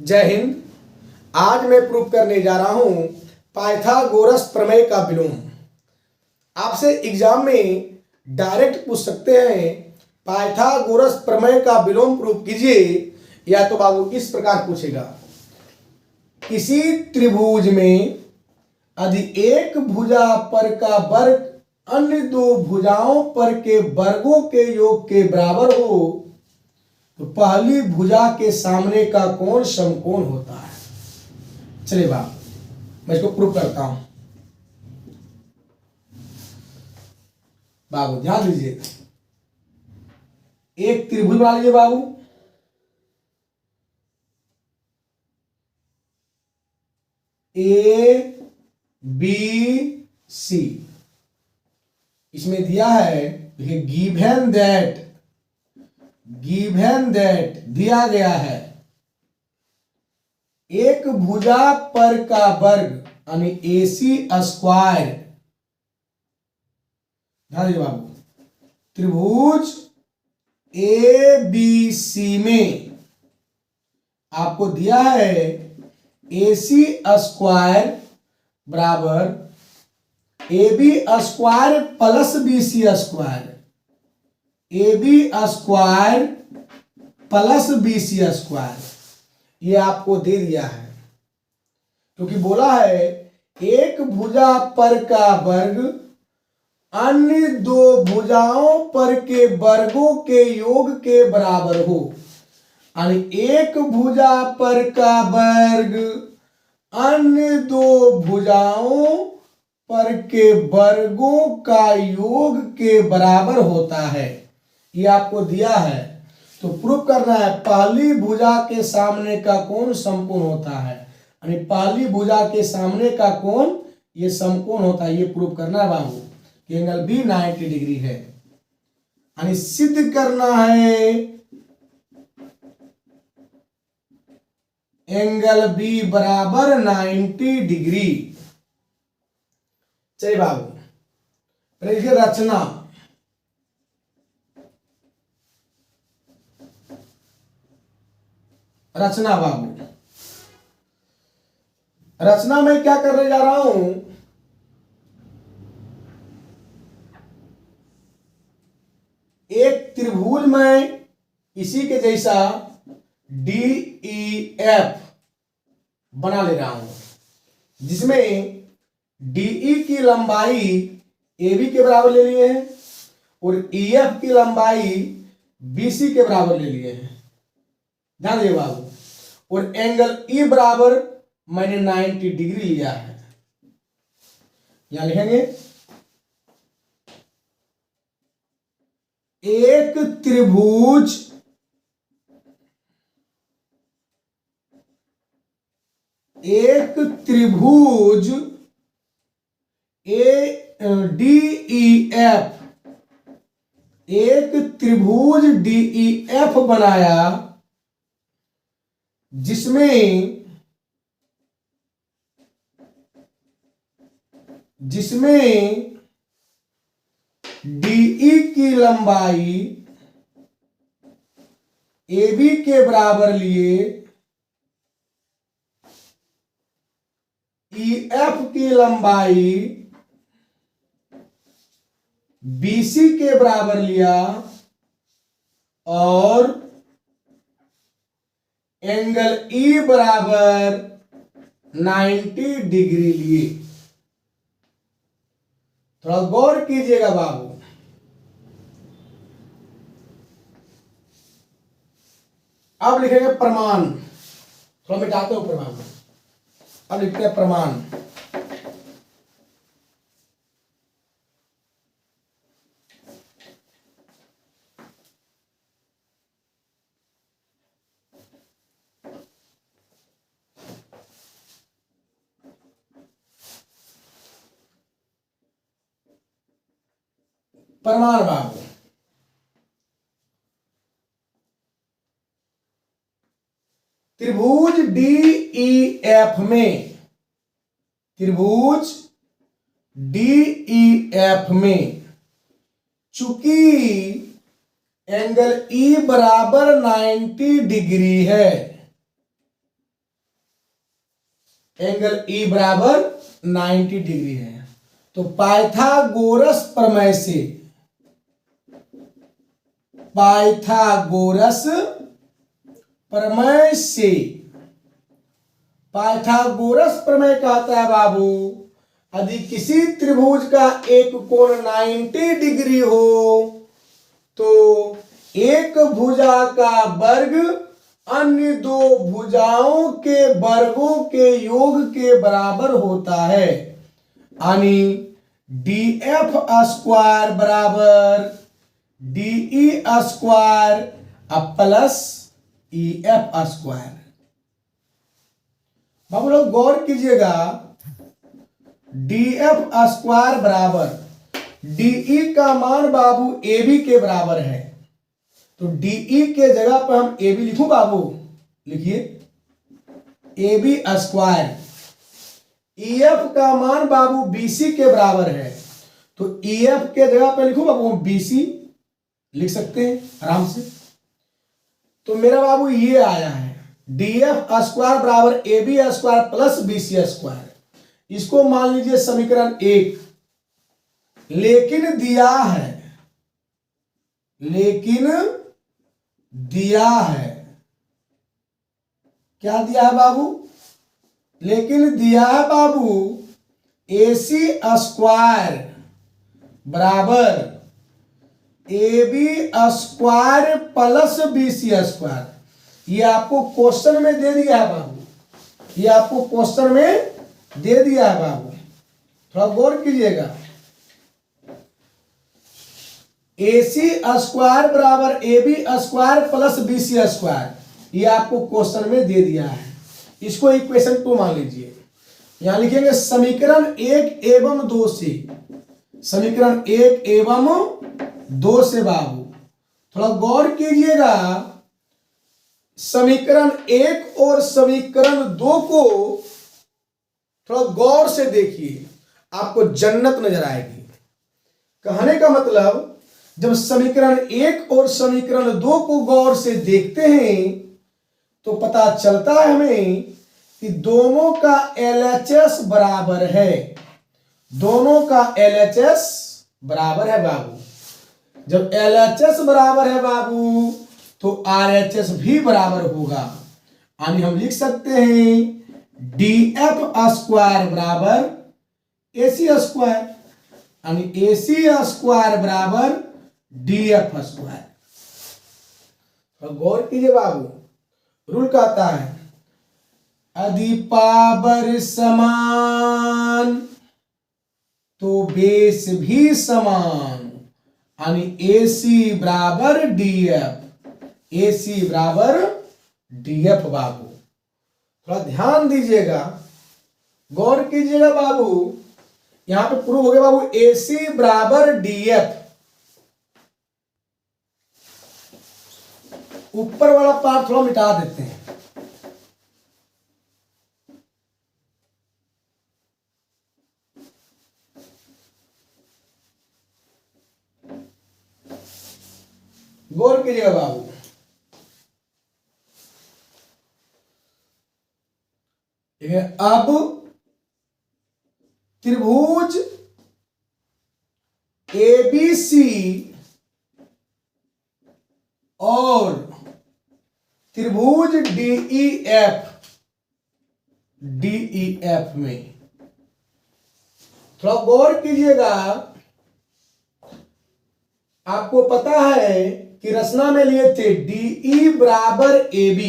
जय हिंद। आज मैं प्रूव करने जा रहा हूं पाइथागोरस प्रमेय का विलोम। आपसे एग्जाम में डायरेक्ट पूछ सकते हैं पाइथागोरस प्रमेय का विलोम प्रूव कीजिए, या तो बाबू इस प्रकार पूछेगा, किसी त्रिभुज में यदि एक भुजा पर का वर्ग अन्य दो भुजाओं पर के वर्गों के योग के बराबर हो तो पहली भुजा के सामने का कोण समकोण होता है। चलिए बाबू मैं इसको प्रूव करता हूं। बाबू ध्यान दीजिए, एक त्रिभुज बना लीजिए बाबू। ए बी सी, इसमें दिया है गिवन दैट दिया गया है एक भुजा पर का वर्ग यानी AC स्क्वायर। ध्यान दीजिए बाबू, त्रिभुज ABC में आपको दिया है AC स्क्वायर बराबर AB square plus BC square, AB square plus BC square, ये आपको दे दिया है। क्योंकि बोला है एक भुजा पर का वर्ग अन्य दो भुजाओं पर के वर्गों के योग के बराबर हो, यानी एक भुजा पर का वर्ग अन्य दो भुजाओं पर के वर्गों का योग के बराबर होता है, ये आपको दिया है। तो प्रूफ करना है पहली भुजा के सामने का कोण समकोण होता है, यानी पहली भुजा के सामने का कोण ये समकोण होता है। ये प्रूफ करना है बाबू कि एंगल बी 90 डिग्री है, यानी सिद्ध करना है एंगल बी बराबर 90 डिग्री। चलिए बाबू देखिए रचना बाबू, रचना में क्या करने जा रहा हूं, एक त्रिभुज में इसी के जैसा DEF बना ले रहा हूं, जिसमें DE की लंबाई AB के बराबर ले लिए हैं और EF की लंबाई BC के बराबर ले लिए हैं। ध्यान दीजिए बाबू, और एंगल E बराबर मैंने 90 डिग्री लिया है। यहां लिखेंगे एक त्रिभुज DEF, एक त्रिभुज DEF बनाया जिसमें DE की लंबाई AB के बराबर लिए, EF की लंबाई BC के बराबर लिया और एंगल E बराबर 90 डिग्री लिए। थोड़ा गौर कीजिएगा बाबू, अब लिखेंगे प्रमाण। थोड़ा मिटाते हो प्रमाण, अब लिखते हैं प्रमाण। प्रमाण बाबू, त्रिभुज DEF में चूंकि एंगल E बराबर 90 डिग्री है, एंगल ई बराबर 90 डिग्री है। तो पाइथागोरस प्रमेय से, पाइथागोरस प्रमेय से, पाइथागोरस प्रमेय कहता है बाबू, यदि किसी त्रिभुज का एक कोण 90 डिग्री हो तो एक भुजा का वर्ग अन्य दो भुजाओं के वर्गों के योग के बराबर होता है। यानी DF स्क्वायर बराबर DE square plus EF square. बाबू लोग गौर कीजिएगा, DF स्क्वायर बराबर DE का मान बाबू AB के बराबर है। तो DE के जगह पर हम AB लिखूं बाबू, लिखिए AB स्क्वायर। EF का मान बाबू BC के बराबर है, तो EF के जगह पर लिखूं बाबू BC लिख सकते हैं आराम से। तो मेरा बाबू ये आया है DF स्क्वायर बराबर AB square plus BC square. इसको मान लीजिए समीकरण 1। लेकिन दिया है, लेकिन दिया है, क्या दिया है बाबू? लेकिन दिया है बाबू AC स्क्वायर बराबर AB square plus BC square. ये आपको क्वेश्चन में दे दिया है बाबू, ये आपको क्वेश्चन में दे दिया है बाबू, थोड़ा गौर कीजिएगा। AC स्क्वायर बराबर AB square plus BC square, ये आपको क्वेश्चन में दे दिया है। इसको इक्वेशन 2 मान लीजिए। यहां लिखेंगे समीकरण 1 एवं 2 से, समीकरण 1 एवं 2 से बाबू थोड़ा गौर कीजिएगा। समीकरण 1 और समीकरण 2 को थोड़ा गौर से देखिए, आपको जन्नत नजर आएगी। कहने का मतलब, जब समीकरण 1 और समीकरण 2 को गौर से देखते हैं तो पता चलता है हमें कि दोनों का LHS बराबर है, दोनों का LHS बराबर है बाबू। जब LHS बराबर है बाबू तो RHS भी बराबर होगा। यानी हम लिख सकते हैं DF स्क्वायर बराबर AC स्क्वायर, यानी AC स्क्वायर बराबर DF स्क्वायर। तो गौर कीजिए बाबू, रूल कहता है यदि पावर समान तो बेस भी समान, यानी AC बराबर DF, AC बराबर DF बाबू। थोड़ा ध्यान दीजिएगा, गौर कीजिएगा बाबू। यहां पे प्रूव हो गया बाबू AC बराबर DF। ऊपर वाला पार्ट थोड़ा मिटा देते हैं। गौर कीजिएगा बाबू, अब त्रिभुज ABC और त्रिभुज DEF में थोड़ा गौर कीजिएगा। आपको पता है कि रचना में लिए थे DE बराबर AB,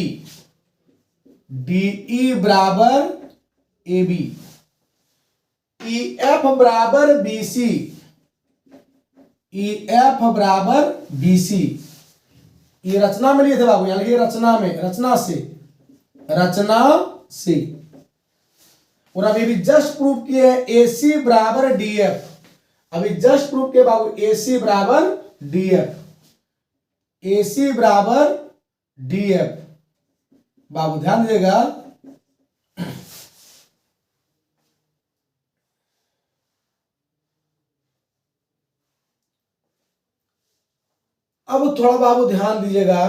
DE बराबर AB, EF बराबर BC, EF बराबर BC। ये रचना में लिए थे बाबू, यानी ये रचना में, रचना से। और अभी भी जस्ट प्रूव किए हैं AC बराबर DF। अभी जस्ट प्रूव किए बाबू AC बराबर DF, AC बराबर DF बाबू ध्यान दीजिएगा। अब थोड़ा बाबू ध्यान दीजिएगा,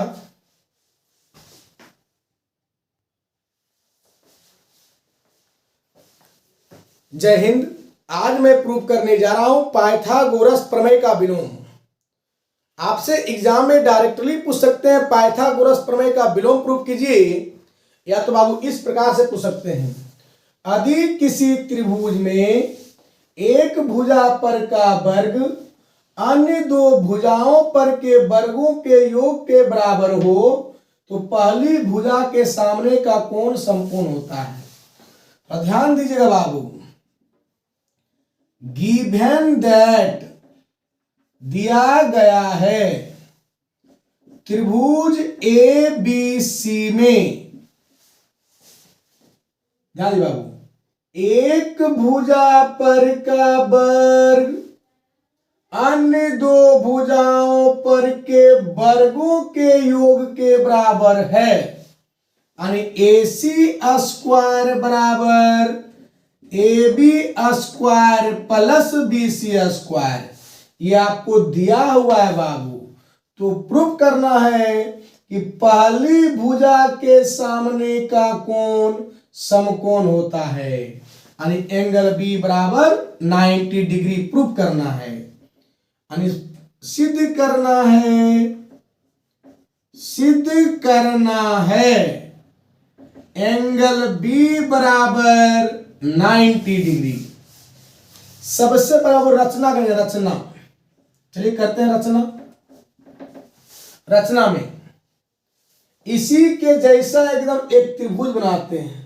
जय हिंद। आज मैं प्रूफ करने जा रहा हूं पाइथागोरस प्रमेय का विलोम। आपसे एग्जाम में डायरेक्टली पूछ सकते हैं पाइथागोरस प्रमेय का विलोम प्रूफ कीजिए, या तो बाबू इस प्रकार से पूछ सकते हैं, यदि किसी त्रिभुज में एक भुजा पर का वर्ग अन्य दो भुजाओं पर के वर्गों के योग के बराबर हो तो पहली भुजा के सामने का कोण समकोण होता है। तो ध्यान दीजिएगा बाबू, गिवन दैट दिया गया है त्रिभुज ए बी सी में, ध्यान दीजिए बाबू, एक भुजा पर का वर्ग अन्य दो भुजाओं पर के वर्गों के योग के बराबर है, यानी AC स्क्वायर बराबर AB square plus BC square. ये आपको दिया हुआ है बाबू, तो प्रूफ करना है कि पहली भुजा के सामने का कोण समकोण होता है, यानी एंगल B बराबर 90 डिग्री प्रूफ करना है, यानी सिद्ध करना है एंगल B बराबर 90 डिग्री। सबसे पहले रचना करेंगे, रचना। चलिए करते हैं रचना। रचना में इसी के जैसा एकदम एक त्रिभुज बनाते हैं।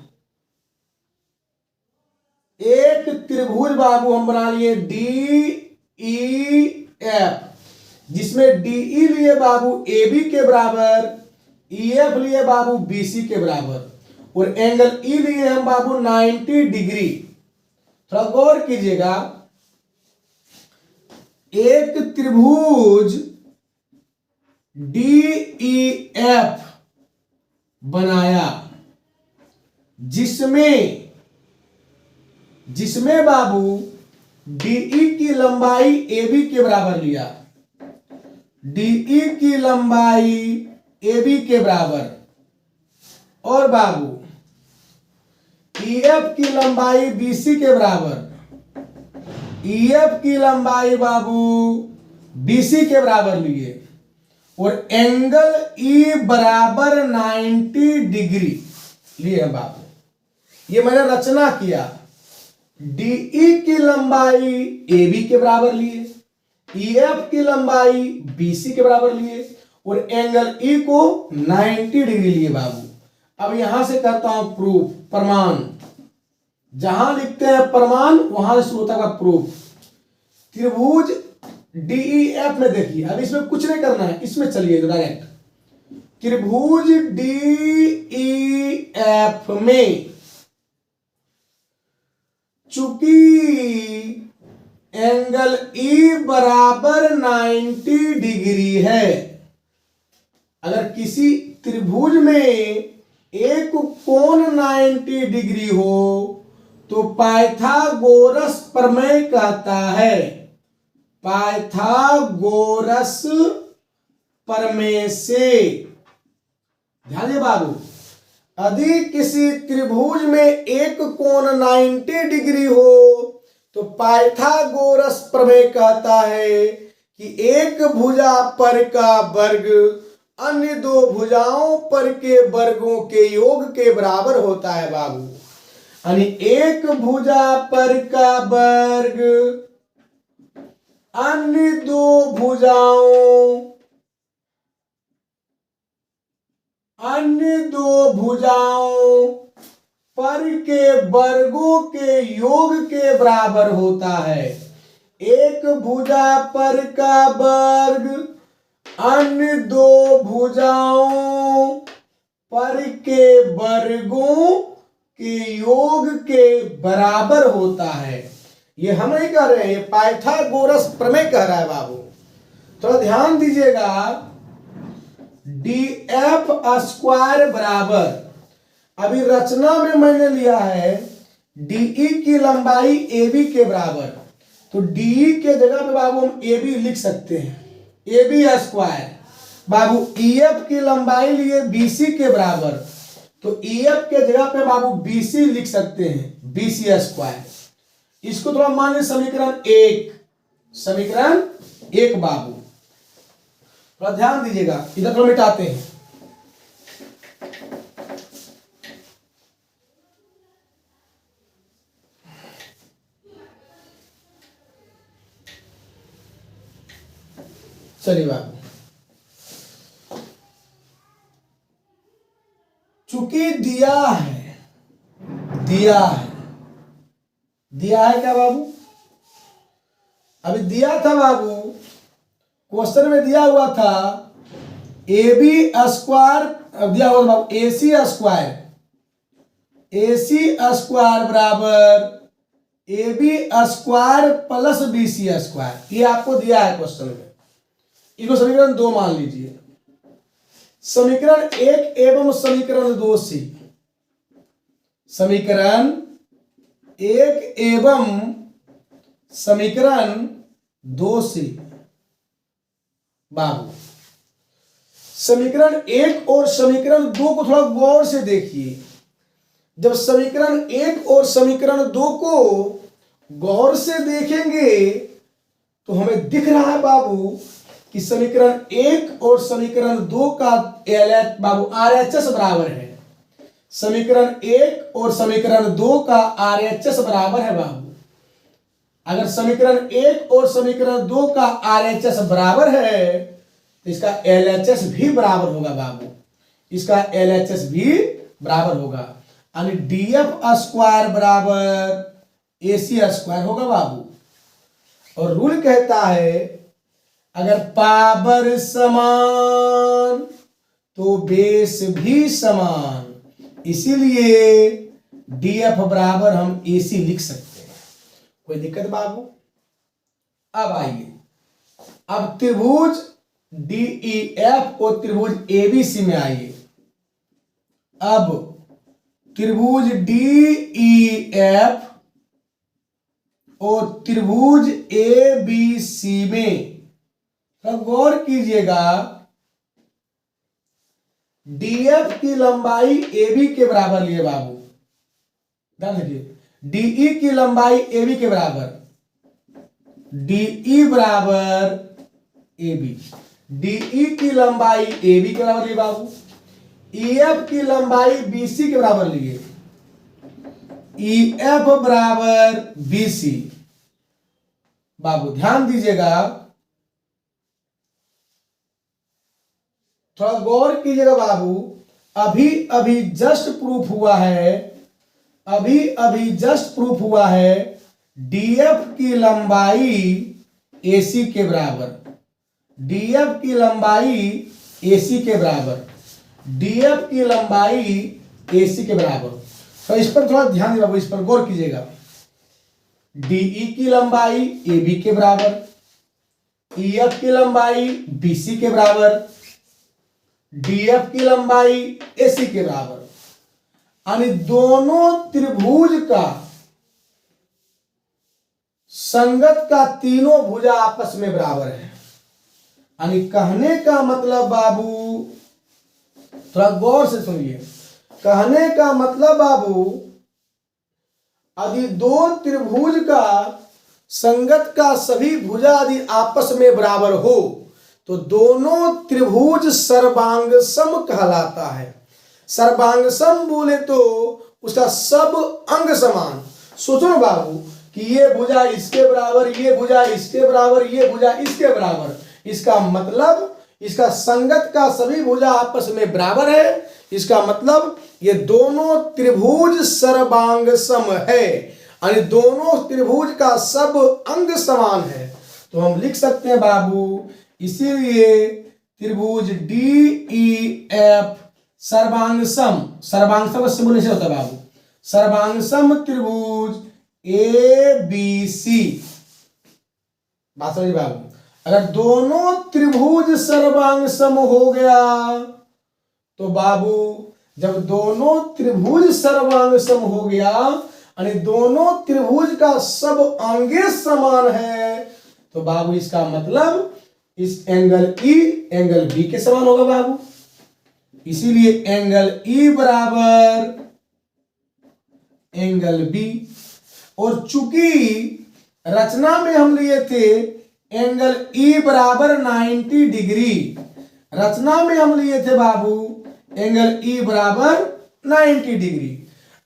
एक त्रिभुज बाबू हम बना लिए DEF, जिसमें DE लिए बाबू AB के बराबर, EF लिए बाबू BC के बराबर, और एंगल E लिए हम बाबू 90 डिग्री। थोड़ा गौर कीजिएगा, एक त्रिभुज DEF बनाया जिसमें बाबू DE की लंबाई AB के बराबर लिया, DE की लंबाई AB के बराबर, और बाबू EF की लंबाई BC के बराबर, EF की लंबाई बाबू BC के बराबर लिए, और एंगल E बराबर 90 डिग्री लिए बाबू। ये मैंने रचना किया। DE की लंबाई AB के बराबर लिए, EF की लंबाई BC के बराबर लिए, और एंगल E को 90 डिग्री लिए बाबू। अब यहां से करता हूं प्रूफ, प्रमाण। जहां लिखते हैं प्रमाण वहां से शुरू होता है प्रूफ। त्रिभुज DEF में देखिए, अब इसमें कुछ नहीं करना है, इसमें चलिए डायरेक्ट। त्रिभुज DEF में चूंकि एंगल E बराबर 90 डिग्री है, अगर किसी त्रिभुज में एक कोण 90 डिग्री हो तो पाइथागोरस प्रमेय कहता है, पाइथागोरस प्रमेय से। ध्यान दीजिए बाबू, यदि किसी त्रिभुज में एक कोण 90 डिग्री हो तो पाइथागोरस प्रमेय कहता है कि एक भुजा पर का वर्ग अन्य दो भुजाओं पर के वर्गों के योग के बराबर होता है बाबू, यानी एक भुजा पर का वर्ग अन्य दो भुजाओं पर के वर्गों के योग के बराबर होता है। एक भुजा पर का वर्ग अन्य दो भुजाओं पर के वर्गों के योग के बराबर होता है। ये हम नहीं कह रहे हैं, ये पाइथागोरस प्रमेय कह रहा है बाबू। थोड़ा ध्यान दीजिएगा, DF स्क्वायर बराबर, अभी रचना में मैंने लिया है DE की लंबाई AB के बराबर, तो DE के जगह पे बाबू हम AB लिख सकते हैं, AB स्क्वायर। बाबू EF की लंबाई लिए BC के बराबर, तो EF के जगह पे बाबू BC लिख सकते हैं, BC स्क्वायर। इसको थोड़ा मान लीजिए समीकरण एक बाबू। थोड़ा ध्यान दीजिएगा, इधर थोड़ा मिटाते हैं। चलिए बाबू, चूंकि दिया है क्या बाबू? अभी दिया था बाबू, क्वेश्चन में दिया हुआ था AB स्क्वायर, दिया हुआ बाबू AC स्क्वायर बराबर AB square plus BC square. ये आपको दिया है क्वेश्चन में। इसको समीकरण 2 मान लीजिए। समीकरण 1 एवं समीकरण 2 से, समीकरण 1 एवं समीकरण 2 से बाबू, समीकरण 1 और समीकरण 2 को थोड़ा गौर से देखिए। जब समीकरण 1 और समीकरण 2 को गौर से देखेंगे तो हमें दिख रहा है बाबू कि समीकरण 1 और समीकरण 2 का बाबू RHS बराबर है। समीकरण 1 और समीकरण 2 का RHS बराबर है बाबू। अगर समीकरण 1 और समीकरण 2 का RHS बराबर है तो इसका LHS भी बराबर होगा बाबू। इसका LHS भी बराबर होगा, यानी DF स्क्वायर बराबर AC स्क्वायर होगा बाबू। और रूल कहता है अगर पावर समान तो बेस भी समान, इसीलिए DF बराबर हम AC लिख सकते हैं। कोई दिक्कत बाबू? अब आइए, अब त्रिभुज DEF और त्रिभुज ABC में आइए। अब त्रिभुज DEF और त्रिभुज ABC में तो गौर कीजिएगा, DF की लंबाई AB के बराबर लिए बाबू। ध्यान रखिए, DE की लंबाई AB के बराबर, DE बराबर AB, DE की लंबाई AB के बराबर लिए बाबू। EF की लंबाई BC के बराबर लिए, EF बराबर BC बाबू। ध्यान दीजिएगा, थोड़ा गौर कीजिएगा बाबू। अभी अभी जस्ट प्रूफ हुआ है, DF की लंबाई AC के बराबर, DF की लंबाई AC के बराबर, DF की लंबाई AC के बराबर। तो इस पर थोड़ा ध्यान दीजिए बाबू, इस पर गौर कीजिएगा। DE की लंबाई AB के बराबर, EF की लंबाई BC के बराबर, DF की लंबाई AC के बराबर, यानी दोनों त्रिभुज का संगत का तीनों भुजा आपस में बराबर है। यानी कहने का मतलब बाबू, थोड़ा गौर से सुनिए, कहने का मतलब बाबू, यदि दो त्रिभुज का संगत का सभी भुजा यदि आपस में बराबर हो तो दोनों त्रिभुज सर्वांग सम कहलाता है। सर्वांग सम बोले तो उसका सब अंग समान। सोचो ना बाबू कि ये भुजा इसके बराबर, ये भुजा इसके बराबर, ये भुजा इसके बराबर, इसका मतलब इसका संगत का सभी भुजा आपस में बराबर है। इसका मतलब ये दोनों त्रिभुज सर्वांग सम है, यानी दोनों त्रिभुज का सब अंग समान है। तो हम लिख सकते हैं बाबू, इसीलिए त्रिभुज DEF सर्वांग सम का सिमुलेशन होता है बाबू, सर्वांग सम त्रिभुज ABC। बात समझिए बाबू, अगर दोनों त्रिभुज सर्वांग सम हो गया तो बाबू, जब दोनों त्रिभुज सर्वांग सम हो गया यानी दोनों त्रिभुज का सब अंगे समान है, तो बाबू इसका मतलब इस एंगल E एंगल B के समान होगा बाबू। इसीलिए एंगल E बराबर एंगल B। और चूंकि रचना में हम लिए थे एंगल ई बराबर 90 डिग्री, रचना में हम लिए थे बाबू एंगल ई बराबर 90 डिग्री।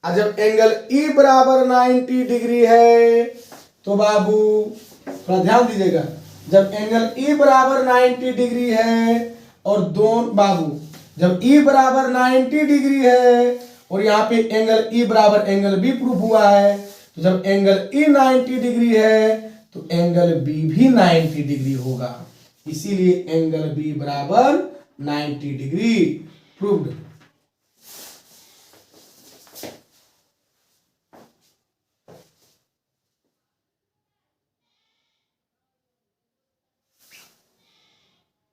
और जब एंगल ई बराबर 90 डिग्री है तो बाबू थोड़ा ध्यान दीजिएगा, जब एंगल ई बराबर 90 डिग्री है और दोनों बाबू जब ई बराबर 90 डिग्री है और यहाँ पे एंगल ई बराबर एंगल बी प्रूफ हुआ है, तो जब एंगल ई 90 डिग्री है तो एंगल बी भी 90 डिग्री होगा, इसीलिए एंगल बी बराबर 90 डिग्री प्रूव्ड।